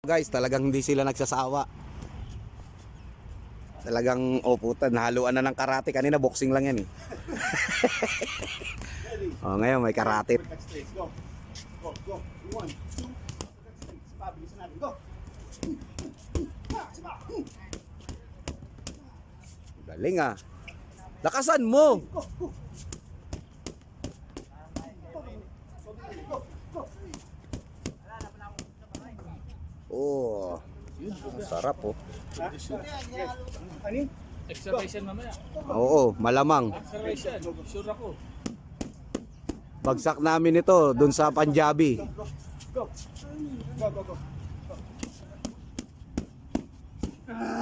Guys, talagang hindi sila nagsasawa. Talagang puta, nahaluan na ng karate. Kanina boxing lang yan eh. Ngayon may karate. Go. Go, go. 1, 2. Pabilisan natin. Go. Galing ah. Lakasan mo. Oh. Ang sarap oh. Ano? Exercise yan mamaya. Oo, malamang. Exercise yan. Sure ako. Bagsak namin ito dun sa Punjabi. Go. Go, go, go.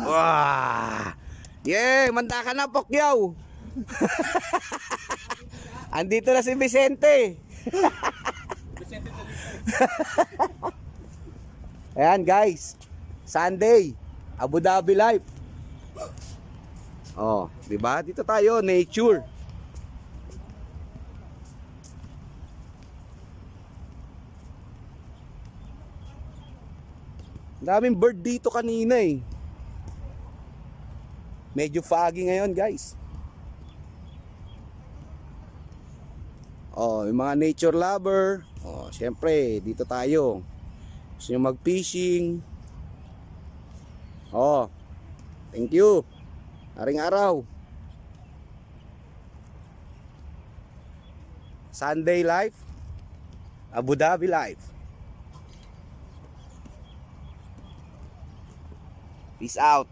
Wah! Yeah, manda ka na, Pokyaw. Andito na si Vicente. Ayan guys, Sunday, Abu Dhabi Life. Oh, 'di ba? Dito tayo, nature. Daming bird dito kanina eh. Medyo foggy ngayon, guys. Oh, yung mga nature lover, syempre, dito tayo. Gusto nyo mag-fishing. Thank you. Aring araw. Sunday Life, Abu Dhabi Life. Peace out.